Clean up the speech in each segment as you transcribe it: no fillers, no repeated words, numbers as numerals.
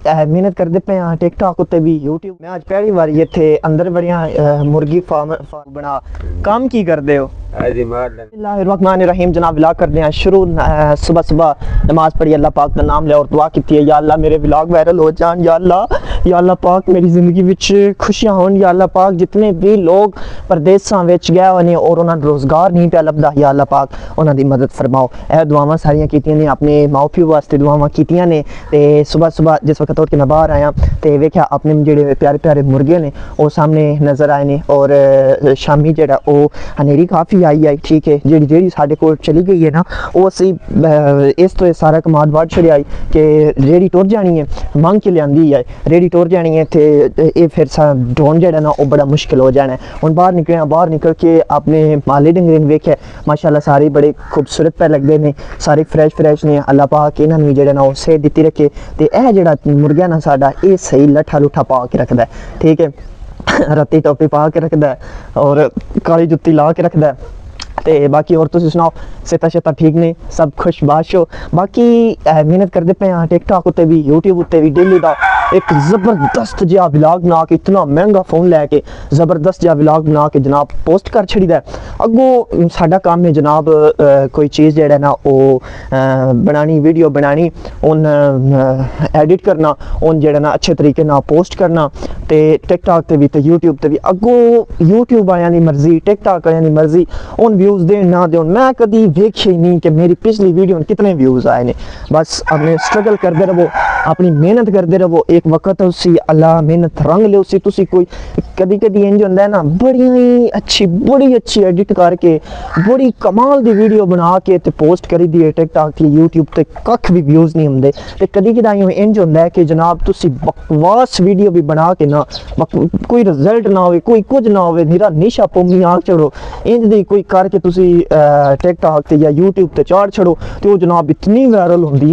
मेहनत करते पे हाँ टिकटॉक उत्ते भी यूट्यूब मैं आज पहली बार इत्थे अंदर वड़िया मुर्गी फार्म बना काम की करते हो बिस्मिल्लाहिर्रहमानिर्रहीम जनाब व्लॉग करते हैं शुरू सुबह सुबह नमाज पढ़ी अल्लाह पाक का नाम लिया और दुआ की है या अल्लाह मेरे व्लॉग वायरल हो जान या अल्लाह पाक मेरी ज़िंदगी विच खुशियां होन या अल्लाह पाक जितने भी लोग परदेसां विच गए होने और उन्होंने रोज़गार नहीं पे लभदा या अल्लाह पाक उन्होंने मदद फरमाओ। यह दुआवां सारियां कीतियां ने अपने माओ प्यो वास्ते दुआवां कीतियां ने ते सुबह सुबह जिस वक्त उठ के मैं बाहर आया तो वेख्या अपने जेडे प्यारे प्यारे मुर्गे ने वो सामने नज़र आए ने और शामी जेड़ा वो हनेरी काफ़ी आई ठीक है जी साढ़े को चली गई है ना वो असी इस तो सारा कमाद बाढ़ छड़िया आई कि रेड़ी टुर जानी है मंग के लिया है रेड़ी टुर जानी है तो ये फिर ड्रोन जड़ा ना वो बड़ा मुश्किल हो जाना है। हम बाहर निकले बाहर निकल के अपने माले डंगरे वेखे माशाल्लाह सारे बड़े खूबसूरत पे लगते हैं सारे फ्रैश ने अल्लाह पाक इन्होंने जेड़ा ना वो सेहत दी रखे तो यह जेड़ा मुर्गा ना साडा ये सही लट्ठा लुट्ठा पा के रखता है ठीक है रत्ती टोपी पा के रखता है और काली जुत्ती ला के रखता है ते बाकी और तुम सुनाओ सेता शेता ठीक ने सब खुश बाश हो। बाकी मेहनत करते पे हाँ टिकटॉक उत्ते भी यूट्यूब उत्ते भी डेली का एक जबरदस्त जिहा व्लॉग बना के इतना महंगा फोन लैके जबरदस्त जिहा व्लॉग बना के जनाब पोस्ट कर छड़ी दा। अगों साडा काम है जनाब कोई चीज़ जेड़ा ना वो बनानी वीडियो बनानी उन एडिट करना उन जेड़ा ना अच्छे तरीके ना पोस्ट करना ते टिकटॉक ते भी ते यूट्यूब ते भी। अगों यूट्यूब आया दी मर्जी टिकटॉक आया दी मर्जी उन व्यूज़ देन ना देन मैं कभी वेखे ही नहीं कि मेरी पिछली वीडियो कितने व्यूज़ आए ने। बस अपने स्ट्रगल करते रहो अपनी मेहनत करते रहो एक वक्त उसी अल्लाह मेहनत रंग ले उसी तुसी कोई कभी कभी इंज होंदा है ना बड़ी अच्छी एडिट करके बड़ी कमाल दी वीडियो बना के ते पोस्ट करी दी टिकटॉक ते यूट्यूब ते कख भी व्यूज़ नहीं होंदे ते कभी कदाई इंज होंदा है कि जनाब तुसी बकवास वीडियो भी बना के ना कोई रिजल्ट ना हो कोई कुछ ना हो निरा निशा पुम्मी आग चढ़ो इंज दी कोई करके तुसी टिकटॉक ते या यूट्यूब ते चाड़ छड़ो तो वो जनाब इतनी वायरल होंदी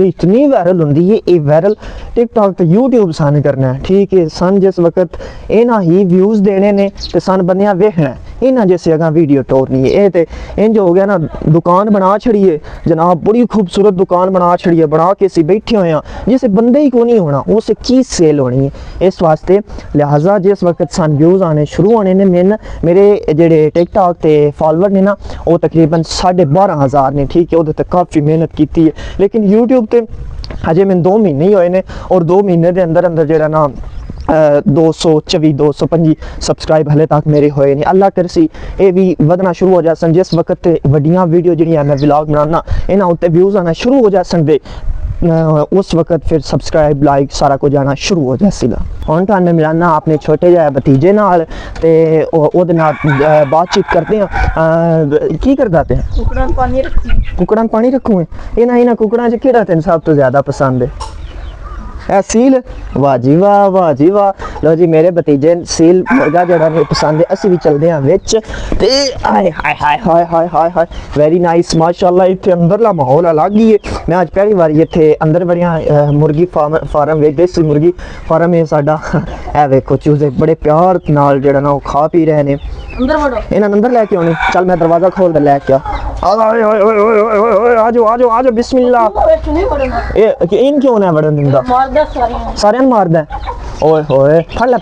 है ये वायरल टिकटॉक ते यूट्यूब सन करना है ठीक है सन जिस वक्त इन्हां ही व्यूज़ देने ने ते सन बंदियां वेखना है इन्हां जैसे अगर वीडियो टोरनी है ये ते इंज हो गया ना दुकान बना छड़िए जनाब बड़ी खूबसूरत दुकान बना छड़िए बना के असी बैठे हुए हैं जिसे बंदे ही को नहीं होना उसे की सेल होनी है इस वास्ते लिहाजा जिस वक्त सन व्यूज़ आने शुरू होने ने मेरे जेडे टिकटॉक ते फॉलोवर ने ना वो तकरीबन 12,500 ने ठीक है वो काफ़ी मेहनत की है लेकिन यूट्यूब ते अजे मैं 2 महीने ही होए ने और 2 महीने के अंदर जेड़ा ना 224-225 सब्सक्राइब हले तक मेरे होए नहीं। अल्लाह करसी ये भी वधना शुरू हो जासन जिस वक्त वड्डियां वीडियो जिहड़ियां मैं व्लॉग बनाना इन्हां उत्ते व्यूज़ आना शुरू हो जासन दे उस वक्त फिर सब्सक्राइब लाइक सारा कुछ जाना शुरू हो जाएगा। हुण तुहानू मिलाना अपने छोटे जिहे भतीजे नाल ते ओहदे नाल बातचीत करते हैं की करदा ते कुकड़ां पानी रखूं इन्हां कुकड़ां च केड़ा तैनूं सब तो ज़्यादा पसंद है सील वाह जी वाह लो जी मेरे भतीजे सील मुर्गा जड़ा ने पसंद है असी भी चलते हैं विच ते हाय हाय हाय हाय हाय हाय हाय वेरी नाइस माशाल्लाह इत्थे अंदरला माहौल अलग ही है। मैं आज पहली बार इत्थे अंदर बड़िया मुर्गी फार्म वे देसी मुर्गी फार्म है साडा है वेखो चूजे बड़े प्यार नाल जड़ा ना खा पी रहे ने अंदर वड़ो इन्हां अंदर लेके आनी चल मैं दरवाजा खोल दे लेके आ जाओ बिस्मिल्लाह इन क्यों ना वड़न दिंदा सारे मारदा ओए होए फड़ ले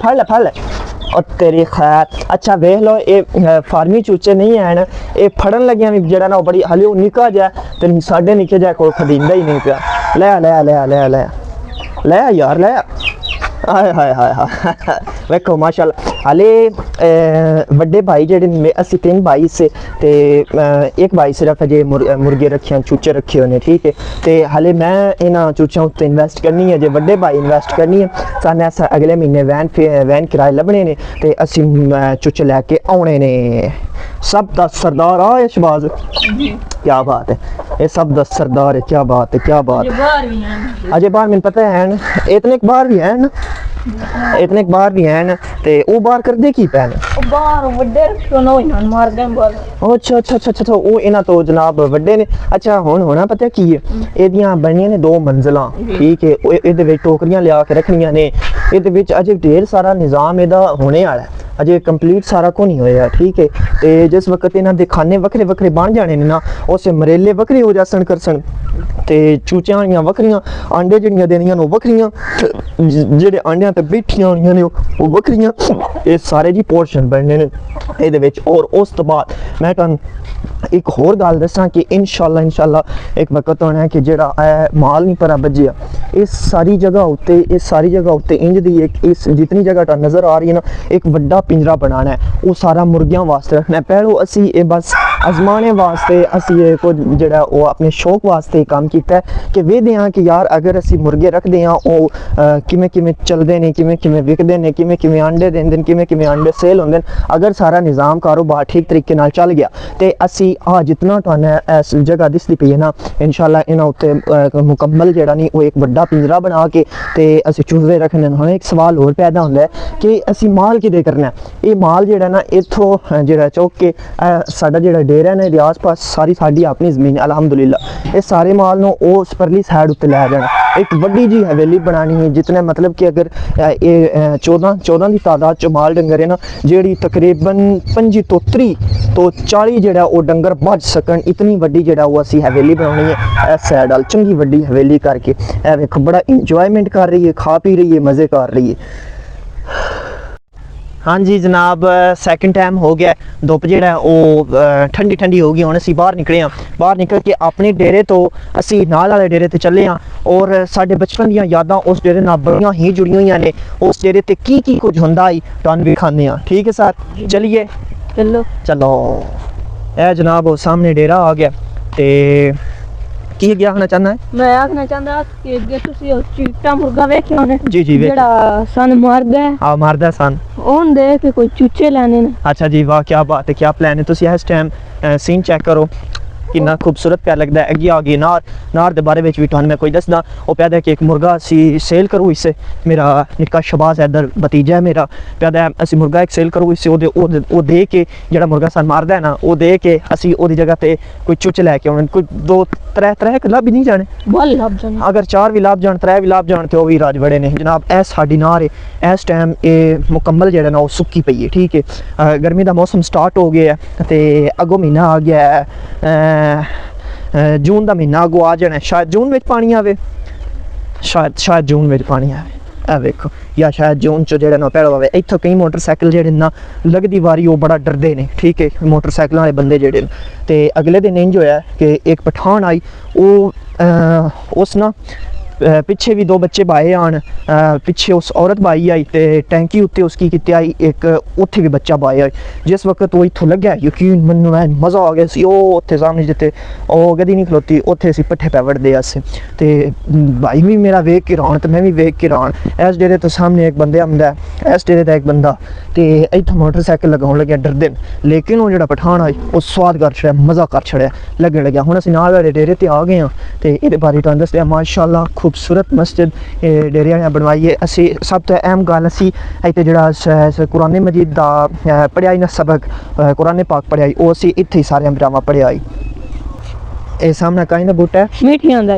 और तेरी खैर अच्छा वेख लो ये फार्मी चूचे नहीं है ये फड़न लगे भी जरा ना बड़ी हले वो निका जाए तो साढ़े निके जाए कोई खरीदा ही नहीं पिया ले यार ले हाय हाय हाय हाय वेखो माशाल्लाह हाले बड़े भाई जेडे असी 3 भाई से ते एक भाई सिर्फ अजे मुर्गे रखे चूचे रखे होने ठीक है ते हाले मैं इन्हां चूचों उत्ते इन्वेस्ट करनी है जे बड़े भाई इन्वेस्ट करनी है साने अस अगले महीने वैन किराए लभने ने ते असी चूचे लैके आने ने सब दा सरदार आए शबाज क्या बात है ये सब दा सरदार है क्या बात है अजय बाहर मैंने पता है इतने बाहर भी है इतने बाहर भी हैं ते वो बाहर करदे की पैन बाहर वड्डे रखो ना इन्हां मार दे बाहर अच्छा वो इन्हां तो जनाब वड्डे ने अच्छा हुण होना पता की है एदियां बनियां ने 2 मंजिलां ठीक है इहदे विच टोकरियां लिया के रखनियां ने इहदे विच अजे ढेर सारा निज़ाम इहदा होने वाला है अजे कंप्लीट सारा को नहीं होया ठीक है ते जिस वक्त इन्हां दे खाने वखरे वखरे बन जाने ने ना उस मरेले वखरे हो जासन करसन ਤੇ ਚੂਚਿਆਂ ਵਾਲੀਆਂ ਵੱਖਰੀਆਂ, ਆਂਡੇ ਜਿਹੜੀਆਂ ਦੇਣੀਆਂ ਨੇ ਉਹ ਵੱਖਰੀਆਂ, ਜਿਹੜੇ ਆਂਡਿਆਂ ਤੇ ਬੈਠੀਆਂ ਹੋਣੀਆਂ ਨੇ ਉਹ ਵੱਖਰੀਆਂ। ਇਹ ਸਾਰੇ ਜੀ ਪੋਰਸ਼ਨ ਬਣਨੇ ਨੇ ਇਹਦੇ ਵਿੱਚ। ਔਰ ਉਸ ਤੋਂ ਬਾਅਦ ਮੈਂ ਤੁਹਾਨੂੰ ਇੱਕ ਹੋਰ ਗੱਲ ਦੱਸਾਂ ਕਿ ਇਨਸ਼ਾਅੱਲਾ ਇੱਕ ਵਕਤ ਹੋਣਾ ਹੈ ਕਿ ਜਿਹੜਾ ਮਾਲ ਨਹੀਂ ਪਰਾ ਵੱਜਿਆ, ਇਸ ਸਾਰੀ ਜਗ੍ਹਾ ਉੱਤੇ ਇੰਜ ਦੀ ਇੱਕ ਇਸ ਜਿਤਨੀ ਜਗ੍ਹਾ ਤੁਹਾਨੂੰ ਨਜ਼ਰ ਆ ਰਹੀ ਹੈ ਨਾ, ਇੱਕ ਵੱਡਾ ਪਿੰਜਰਾ ਬਣਾਉਣਾ ਹੈ, ਉਹ ਸਾਰਾ ਮੁਰਗਿਆਂ ਵਾਸਤੇ ਰੱਖਣਾ ਹੈ। ਪਹਿਲੋਂ ਅਸੀਂ ਇਹ ਬਸ ਅਜ਼ਮਾने ਵਾਸਤੇ ਅਸੀਂ ਇਹ ਕੁਝ ਜਿਹੜਾ ਉਹ ਆਪਣੇ ਸ਼ੌਕ ਵਾਸਤੇ ਕੰਮ ਕੀਤਾ ਹੈ ਕਿ ਵੇਖਦੇ ਹਾਂ ਕਿ ਯਾਰ ਅਗਰ ਅਸੀਂ ਮੁਰਗੇ ਰੱਖਦੇ ਹਾਂ ਉਹ ਕਿਵੇਂ ਕਿਵੇਂ ਚੱਲਦੇ ਨੇ, ਕਿਵੇਂ ਕਿਵੇਂ ਵਿਕਦੇ ਨੇ, ਕਿਵੇਂ ਕਿਵੇਂ ਆਂਡੇ ਦਿੰਦੇ ਨੇ, ਕਿਵੇਂ ਕਿਵੇਂ ਆਂਡੇ ਸੇਲ ਹੁੰਦੇ ਨੇ। ਅਗਰ ਸਾਰਾ ਨਿਜ਼ਾਮ ਕਾਰੋਬਾਰ ਠੀਕ ਤਰੀਕੇ ਨਾਲ ਚੱਲ ਗਿਆ ਤੇ ਅਸੀਂ ਜਿतना ਤੁਹਾਨੂੰ ਇਸ ਜਗ੍ਹਾ ਦਿਸਦੀ ਪਈ ਹੈ ਨਾ, ਇਨਸ਼ਾਅੱਲਾ ਇਹਨਾਂ ਉੱਤੇ ਮੁਕੰਮਲ ਜਿਹੜਾ ਨਹੀਂ ਉਹ ਇੱਕ ਵੱਡਾ ਪਿੰਜਰਾ ਬਣਾ ਕੇ ਤੇ ਅਸੀਂ ਚੂਜ਼ੇ ਰੱਖਣੇ ਨੇ। ਹੁਣ ਇੱਕ ਸਵਾਲ ਹੋਰ ਪੈਦਾ ਹੁੰਦਾ ਹੈ ਕਿ ਅਸੀਂ ਮਾਲ ਕਿਤੇ ਕਰਨਾ। ਇਹ ਮਾਲ ਜਿਹੜਾ ਨਾ ਇੱਥੋਂ ਜਿਹੜਾ ਚੁੱਕ ਕੇ ਸਾਡਾ ਜਿਹੜਾ ਡੇਰਾ ਨੇ, ਇਹਦੇ ਆਸ-ਪਾਸ ਸਾਰੀ ਸਾਡੀ ਆਪਣੀ ਜ਼ਮੀਨ ਅਲਹਮਦੁਲਿਲਾ, ਇਹ ਸਾਰੇ ਮਾਲ ਨੂੰ ਉਸ ਪਰਲੀ ਸਾਈਡ ਉੱਤੇ ਲੈ ਜਾਣਾ। ਇੱਕ ਵੱਡੀ ਜੀ ਹਵੇਲੀ ਬਣਾਣੀ ਹੈ ਜਿਤਨੇ मतलब कि अगर ये 14 ਦੀ ਤਾਦਾਦ ਚ ਮਾਲ ਡੰਗਰ ਹੈ ਨਾ, ਜਿਹੜੀ ਤਕਰੀਬਨ 25 ਤੋਂ 30 ਤੋਂ 40 ਜਿਹੜਾ ਉਹ ਡੰਗਰ ਬਚ ਸਕਣ, ਇਤਨੀ ਵੱਡੀ ਜਿਹੜਾ ਉਹ ਅਸੀਂ ਹਵੇਲੀ ਬਣਾਉਣੀ ਹੈ ਇਸ ਸਾਈਡ ਵਾਲ, ਚੰਗੀ ਵੱਡੀ ਹਵੇਲੀ ਕਰਕੇ। ਇਹ ਵੇਖੋ ਬੜਾ ਇੰਜॉयमेंट कर रही है, खा पी रही है, मज़े कर रही है। हाँ जी जनाब, सैकेंड टाइम हो गया, धुप जिहड़ा वो ठंडी ठंडी हो गई। हुण असीं बाहर निकले हाँ, बाहर निकल के अपने डेरे तो असीं नाल वाले डेरे ते चले हाँ और साडे बचपन दीयां यादां उस डेरे नाल बड़ियां ही जुड़ियां होईयां ने। उस डेरे ते की कुछ हुंदा आई तुहानूं विखाने हाँ, ठीक है सर? चलिए चलो चलो। ए जनाब वो सामने डेरा आ गया ते की क्या आखना चाहना है? मैं आखना चाहता कि अगे तुसी चीटा मुर्गा वेख्या होने जी जी जेड़ा सन मारदा है। हाँ मारदा सन, ओन दे के कोई चूचे लाने ने। अच्छा जी वाह क्या बात है, क्या प्लान है? तुसी इस टाइम सीन चेक करो कितना खूबसूरत प्या लगता है। अगे आ गई नार दे बारे में भी तुहानूं मैं कोई दसदा। वो प्यादा कि एक मुर्गा असी सेल करूँ इससे, मेरा निक्का शबाज है इधर भतीजा है मेरा, प्यादा असी मुर्गा एक सेल करूँ इससे। वो दे के जेड़ा मुर्गा सन मारदा है ना, वो दे के असी ओदी जगह पे कोई चुच लैके आउणे, कोई 2-3 लभ नहीं जाने, बोल लभ जाने। अगर 4 भी लभ जाण 3 भी लभ जाण ते वो भी राज बड़े ने जनाब। ऐ साडी नार है इस टाइम ये मुकम्मल जेड़ा ना वो सुक्की पई है, ठीक है। गर्मी का मौसम स्टार्ट हो गया है ते अगो महीना आ गया है, जून का महीना अगो आ जाना, शायद जून में पानी आवे, शायद जून में पानी आवे। ए वेखो या शायद जून चो जेड़ा ना पैड़ा आवे। इत्थों कई मोटरसाइकिल जेड़े ना लगदी वारी वो बड़ा डरदे ने, ठीक है, मोटरसाइकिल वाले बंदे जेड़े ते अगले दिन इंज होया कि एक पठान आई, वो उस ना पिछे भी 2 बच्चे बाए आन, पिछे उस औरत बाई आई ते टैंकी उत्ते उसकी किते आई एक, उत्थे भी बच्चा बाए आई। जिस वक्त वो इत्थों लग्या यकीन मन्नो मज़ा आ गया सी। ओ उत्थे सामने जिते ओ गड्डी नहीं खलोती उत्थे असीं पट्ठे पै वड़दे अस ते भाई भी मेरा वेख के रान ते मैं भी वेख के रान। इस डेरे तो सामने एक बंदे आंदा है, इस डेरे दा एक बंदा ते इत्थों मोटरसाइकिल लगाउण लग्या डरदे न, लेकिन वो जेड़ा पठान आई वो स्वाद कर छड़िया, मज़ा कर छड़िया, लग्गण लग्या। हुण असीं नाल वाले डेरे ते आ गए हां ते इहदे बारे तुहानूं दसदे माशाअल्लाह खूबसूरत मस्जिद डेरे ने बनवाई है। असी सब तो अहम गल असी इत्थे जेड़ा कुरान मजीद दा पढ़िया ना सबक, कुरान पाक पढ़िया वो असी इत्थे ही सारे भरावां पढ़िया। ਇਹ ਸਾਹਮਣੇ ਕਾਈ ਦਾ ਬੂਟਾ ਹੈ,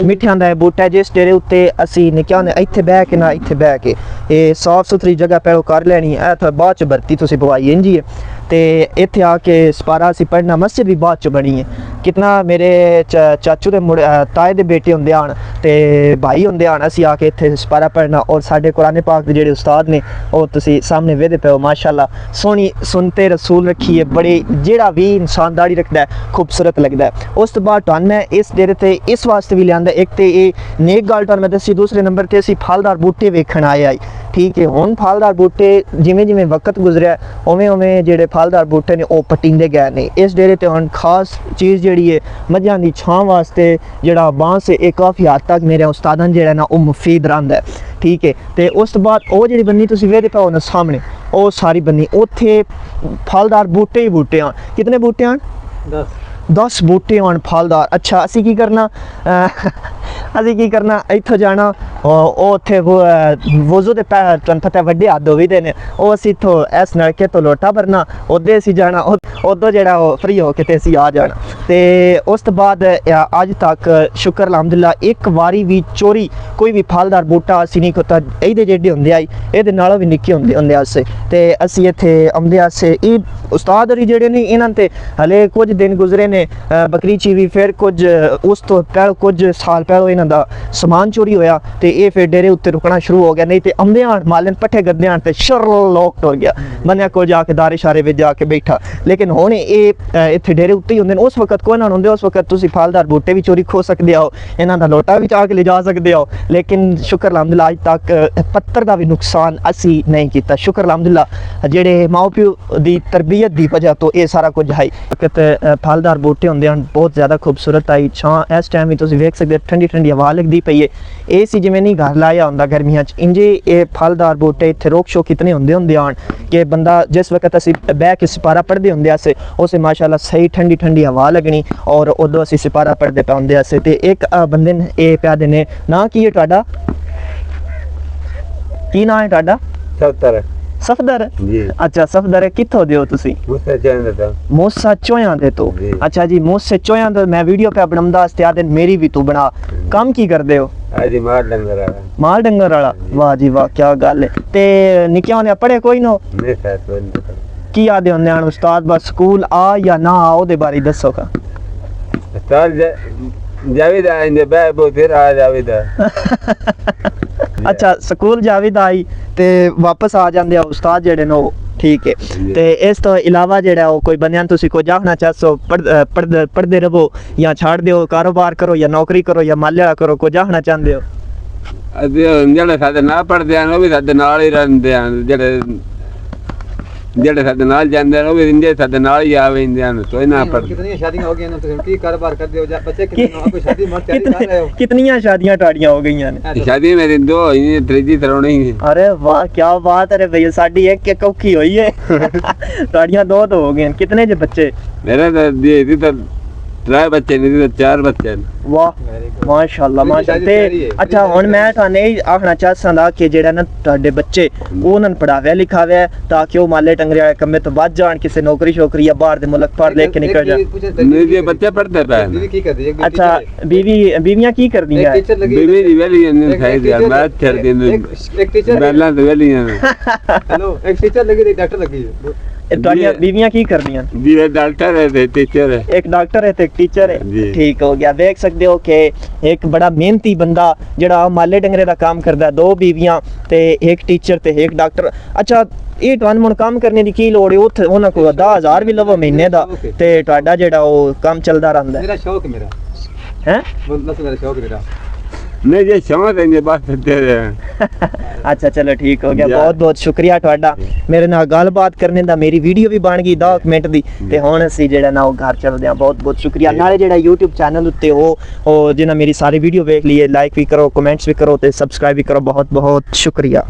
ਮਿੱਠਿਆਂ ਦਾ ਬੂਟਾ ਹੈ। ਜਿਸ ਡੇਰੇ ਉੱਤੇ ਅਸੀਂ ਨਿੱਕਿਆ ਹੁੰਦੇ ਇੱਥੇ ਬਹਿ ਕੇ ਨਾ, ਇੱਥੇ ਬਹਿ ਕੇ ਇਹ ਸਾਫ ਸੁਥਰੀ ਜਗ੍ਹਾ ਪਹਿਲੋਂ ਕਰ ਲੈਣੀ ਹੈ, ਤਾਂ ਬਾਅਦ ਚ ਭਰਤੀ ਤੁਸੀਂ ਪਵਾਈ ਇੰਜੀ ਹੈ ਤੇ ਇੱਥੇ ਆ ਕੇ ਸਪਾਰਾ ਅਸੀਂ ਪੜ੍ਹਨਾ। ਮਸਜਿਦ ਵੀ ਬਾਅਦ ਚ ਬਣੀ ਹੈ। ਕਿਤਨਾ ਮੇਰੇ ਚਾਚੂ ਦੇ ਤਾਏ ਦੇ ਬੇਟੇ ਹੁੰਦੇ ਹਨ ਤੇ ਭਾਈ ਹੁੰਦੇ ਹਨ, ਅਸੀਂ ਆ ਕੇ ਇੱਥੇ ਸਪਾਰਾ ਪੜ੍ਹਨਾ। ਔਰ ਸਾਡੇ ਕੁਰਾਨ ਪਾਕ ਦੇ ਜਿਹੜੇ ਉਸਤਾਦ ਨੇ ਉਹ ਤੁਸੀਂ ਸਾਹਮਣੇ ਵੇਖਦੇ ਪਏ ਹੋ, ਮਾਸ਼ਾਅੱਲਾ ਸੋਹਣੀ ਸੁਨਤੇ ਰਸੂਲ ਰੱਖੀ ਹੈ, ਬੜੇ ਜਿਹੜਾ ਵੀ ਇਨਸਾਨ ਦਾੜੀ ਰੱਖਦਾ ਹੈ खूबसूरत लगता है। उस तो बाद मैं इस डेरे ते इस वास्ते भी लिया, एक तो ये नेक गल मैं दसी, दूसरे नंबर ते असीं फलदार बूटे वेखण आए आई, ठीक है। हुण फलदार बूटे जिमें जिमें वक्त गुजरिया उवें उवें जेडे फलदार बूटे ने वो पटींदे गए ने। इस डेरे ते हुण खास चीज़ जिहड़ी है मझां दी छां वास्ते जेड़ा बांस है काफ़ी हद तक मेरे उस्तादां जेड़ा ना वो मुफीद रहिंदा है, ठीक है। तो उस तो बाद वो जी बन्नी तुसीं वेखदे पाओ ना सामने, वो सारी बन्नी उत्थे फलदार बूटे ही बूटे हैं। कितने बूटे हैं? 10 बूटे आन फलदार। अच्छा असी की करना असी की करना इत्थों जाना उत्थे वज़ू दे तुहानूं पता वड्डे हद होई दे ने, वो असी इत्थों इस नलके तो लोटा भरना, ओदे असी जाना उधर जेड़ा फ्री हो के ते असी आ जाना। ते उस तो बाद अज तक शुक्र अलहमदुलिल्लाह एक वारी भी चोरी कोई भी फलदार बूटा असी नहीं खोता। ਇਹਦੇ जेडे हुंदे आई ਇਹਦੇ नालों भी निक्के हुंदे असे ते असी इत्थे आउंदे असे। ਇਹ उस्ताद होरी जेडे ने इन्हां ते हले कुछ दिन गुजरे ਨੇ ਬੱਕਰੀ ਚੀਵੀ, ਫਿਰ ਕੁਝ ਉਸ ਤੋਂ ਪਹਿਲਾਂ ਕੁਝ ਸਾਲ ਪਹਿਲਾਂ ਇਹਨਾਂ ਦਾ ਸਮਾਨ ਚੋਰੀ ਹੋਇਆ ਤੇ ਇਹ ਫਿਰ ਡੇਰੇ ਉੱਤੇ ਰੁਕਣਾ ਸ਼ੁਰੂ ਹੋ ਗਿਆ, ਨਹੀਂ ਤੇ ਅੰਬਿਆਂ ਮਾਲਨ ਪੱਠੇ ਗੱਦਿਆਂ ਤੇ ਸ਼ਰਲੋਕ ਟੁਰ ਗਿਆ, ਬੰਨਿਆ ਕੋਲ ਜਾ ਕੇ ਦਾਰੇ ਸ਼ਾਰੇ ਵਿੱਚ ਜਾ ਕੇ ਬੈਠਾ। ਲੇਕਿਨ ਹੁਣ ਇਹ ਇੱਥੇ ਡੇਰੇ ਉੱਤੇ ਹੀ ਹੁੰਦੇ ਨੇ। ਉਸ ਵਕਤ ਕੋਈ ਨਾ ਹੁੰਦੇ, ਉਸ ਵਕਤ ਤੁਸੀਂ ਫਲਦਾਰ ਬੂਟੇ ਵੀ ਚੋਰੀ ਖੋ ਸਕਦੇ ਹੋ, ਇਹਨਾਂ ਦਾ ਲੋਟਾ ਵੀ ਚਾ ਕੇ ਲਿਜਾ ਸਕਦੇ ਹੋ, ਲੇਕਿਨ ਸ਼ੁਕਰ ਅਲਹਮਦੁਲਿਲਾ ਅੱਜ ਤੱਕ ਪੱਤਰ ਦਾ ਵੀ ਨੁਕਸਾਨ ਅਸੀਂ ਨਹੀਂ ਕੀਤਾ। ਸ਼ੁਕਰ ਅਲਹਮਦੁਲਿਲਾ ਜਿਹੜੇ ਮਾਂ ਪਿਓ ਦੀ ਤਰਬੀਅਤ ਦੀ ਵਜ੍ਹਾ ਤੋਂ ਇਹ ਸਾਰਾ ਕੁਝ ਹੈ। ਕਿਤੇ ਫਲਦਾਰ ਬੂਟੇ ਹੁੰਦੇ ਹਨ, ਬਹੁਤ ਜ਼ਿਆਦਾ ਖੂਬਸੂਰਤ ਆਈ ਛਾਂ। ਇਸ ਟਾਈਮ ਵੀ ਤੁਸੀਂ ਵੇਖ ਸਕਦੇ ਹੋ ਠੰਡੀ ਠੰਡੀ ਹਵਾ ਲੱਗਦੀ ਪਈ ਹੈ। ਇਹ ਸੀ ਜਿਵੇਂ ਨਹੀਂ ਘਰ ਲਾਇਆ ਹੁੰਦਾ ਗਰਮੀਆਂ 'ਚ, ਇੰਜੇ ਇਹ ਫਲਦਾਰ ਬੂਟੇ ਇੱਥੇ ਰੋਕ ਸ਼ੋਕ ਇਤਨੇ ਹੁੰਦੇ ਹਨ ਕਿ ਬੰਦਾ ਜਿਸ ਵਕਤ ਅਸੀਂ ਬਹਿ ਕੇ ਸਿਪਾਰਾ ਪੜ੍ਹਦੇ ਹੁੰਦੇ ਸੀ ਉਸੇ ਮਾਸ਼ਾਅੱਲਾ ਸਹੀ ਠੰਡੀ ਠੰਡੀ ਹਵਾ ਲੱਗਣੀ, ਔਰ ਉਦੋਂ ਅਸੀਂ ਸਿਪਾਰਾ ਪੜ੍ਹਦੇ ਪਏ ਹੁੰਦੇ ਸੀ। ਤੇ ਇੱਕ ਬੰਦੇ ਨੇ ਇਹ ਪਿਆਦੇ ਨੇ, ਨਾਂ ਕੀ ਹੈ ਤੁਹਾਡਾ? ਕੀ ਨਾਂ ਹੈ ਤੁਹਾਡਾ? ਸਫਦਰ ਜੀ। ਅੱਛਾ ਸਫਦਰ, ਕਿੱਥੋਂ ਦੇ ਹੋ ਤੁਸੀਂ? ਮੂਸਾ ਚੋਇਆਂ ਦੇ ਤੋਂ। ਅੱਛਾ ਜੀ, ਮੂਸੇ ਚੋਇਆਂ ਦਾ ਮੈਂ ਵੀਡੀਓ ਪਿਆ ਬਣਾਉਂਦਾ ਵਾਸਤੇ ਆਦੇ ਮੇਰੀ ਵੀ ਤੂੰ ਬਣਾ। ਕੰਮ ਕੀ ਕਰਦੇ ਹੋ? ਮਾਲ ਡੰਗਰ ਵਾਲਾ। ਮਾਲ ਡੰਗਰ ਵਾਲਾ, ਵਾਹ ਜੀ ਵਾਹ, ਕੀ ਗੱਲ ਹੈ। ਤੇ ਨਿੱਕਿਆਂ ਨੇ ਪੜ੍ਹੇ ਕੋਈ ਨੋ? ਕੀ ਆਦੇ ਹੁੰਦੇ ਹਨ ਉਸਤਾਦ, ਬਸ ਸਕੂਲ ਆ ਜਾਂ ਨਾ ਆ ਉਹਦੇ ਬਾਰੇ ਦੱਸੋ ਕਾ। ਜਾਵੇਦ ਆਇੰਦੇ ਬੈ ਬੋ ਫਿਰ ਆ ਜਾਵੇਦ। ਅੱਛਾ ਸਕੂਲ ਜਾਵੇਦ ਆਈ ਤੇ ਵਾਪਸ ਆ ਜਾਂਦੇ ਆ ਉਸਤਾਦ ਜਿਹੜੇ ਨੇ, ਠੀਕ ਹੈ। ਤੇ ਇਸ ਤੋਂ ਇਲਾਵਾ ਜਿਹੜਾ ਉਹ ਕੋਈ ਬੰਦਿਆਂ ਤੁਸੀਂ ਕੋਈ ਆਖਣਾ ਚਾਹੋ, ਪੜ੍ਹਦੇ ਰਹੋ ਜਾਂ ਛੱਡ ਦਿਓ, ਕਾਰੋਬਾਰ ਕਰੋ ਜਾਂ ਨੌਕਰੀ ਕਰੋ ਜਾਂ ਮਾਲਿਆ ਕਰੋ, ਕੋਈ ਆਖਣਾ ਚਾਹੁੰਦੇ ਹੋ? ਜਿਹੜੇ ਸਾਡੇ ਨਾਲ ਪੜ੍ਹਦੇ ਹਨ ਉਹ ਵੀ ਸਾਡੇ ਨਾਲ ਹੀ ਰਹਿੰਦੇ ਹਨ, ਜਿਹੜੇ ਸਾਡੇ ਨਾਲ ਜਾਂਦੇ ਨੇ ਉਹ ਵੀ ਇੰਦੇ ਸਾਡੇ ਨਾਲ ਹੀ ਆ ਜਾਂਦੇ ਹਨ। तो इना पर कितनी शादियां हो गई हैं, तुम की कारोबार करते हो, बच्चे कितने हो, कोई शादी मत तैयारी कर रहे हो? कितनियां शादियां टाड़ियां हो गई हैं? शादी मेरी दो ही, तीसरी तरह नहीं है। अरे वाह क्या बात है भैया, साडी एक औखी हुई है। टाड़ियां दो तो हो गई हैं। कितने जे बच्चे? मेरे तो त्रै बच्चे नहीं तो 4 बच्चे हैं। वाह माशाअल्लाह माशाअल्लाह। ते अच्छा हुन मैं थाने आखना चाहता कि जेड़ा ना तुहाडे बच्चे उन्हां नूं पढ़ावे लिखावे ताकि वो माले टंगरे वाले कम्मे तो बच जाण, किसी नौकरी शोकरी या बाहर दे मुल्क पढ़ लिख के निकल जाण। नहीं ये बच्चे पढ़ते पे बीवी की करती है? अच्छा बीवियां की करदी हैं? बीवी दी वेली नहीं खाई यार, मैं छड़ दी एक टीचर पहला तो वेली है। हेलो, एक टीचर लगी थी, डॉक्टर लगी है। ਤੁਹਾਡੀਆਂ ਬੀਵੀਆਂ ਕੀ ਕਰਦੀਆਂ? बीवी डॉक्टर है ते टीचर है। एक डॉक्टर है ते एक टीचर है। ठीक हो गया। देख सकते हो कि एक बड़ा मेहनती बंदा ਜਿਹੜਾ ਮਾਲੇ ਡੰਗਰੇ ਦਾ ਕੰਮ ਕਰਦਾ, 2 ਬੀਵੀਆਂ ਤੇ ਇੱਕ ਟੀਚਰ ਤੇ ਇੱਕ ਡਾਕਟਰ। ਅੱਛਾ ਇਹ ਤੁਹਾਨੂੰ ਹੁਣ ਕੰਮ ਕਰਨੇ ਦੀ ਕੀ ਲੋੜ ਹੈ? ਉੱਥੇ ਉਹਨਾਂ ਕੋਲ 10,000 ਵੀ ਲਵੋ ਮਹੀਨੇ ਦਾ ਤੇ ਤੁਹਾਡਾ ਜਿਹੜਾ ਉਹ ਕੰਮ ਚੱਲਦਾ ਰਹਿੰਦਾ मेरा शौक है, मेरा ਹੈ। बस मेरा शौक मेरा नहीं ये क्षमा देंगे बात दे रहे हैं। अच्छा चलो ठीक हो गया, बहुत बहुत शुक्रिया ਤੁਹਾਡਾ ਮੇਰੇ ਨਾਲ ਗੱਲਬਾਤ ਕਰਨ ਦਾ। ਮੇਰੀ ਵੀਡੀਓ ਵੀ ਬਣ ਗਈ 10 ਮਿੰਟ ਦੀ ਤੇ ਹੁਣ ਅਸੀਂ ਜਿਹੜਾ ਨਾ ਉਹ ਘਰ ਚੱਲਦੇ ਆ। ਬਹੁਤ ਬਹੁਤ ਸ਼ੁਕਰੀਆ। ਨਾਲੇ ਜਿਹੜਾ YouTube ਚੈਨਲ ਉੱਤੇ ਉਹ ਜਿਹਨਾਂ ਮੇਰੀ ਸਾਰੀ ਵੀਡੀਓ ਵੇਖ ਲਈ ਹੈ, ਲਾਈਕ ਵੀ ਕਰੋ, ਕਮੈਂਟਸ ਵੀ ਕਰੋ ਤੇ ਸਬਸਕ੍ਰਾਈਬ ਵੀ ਕਰੋ। ਬਹੁਤ ਬਹੁਤ ਸ਼ੁਕਰੀਆ।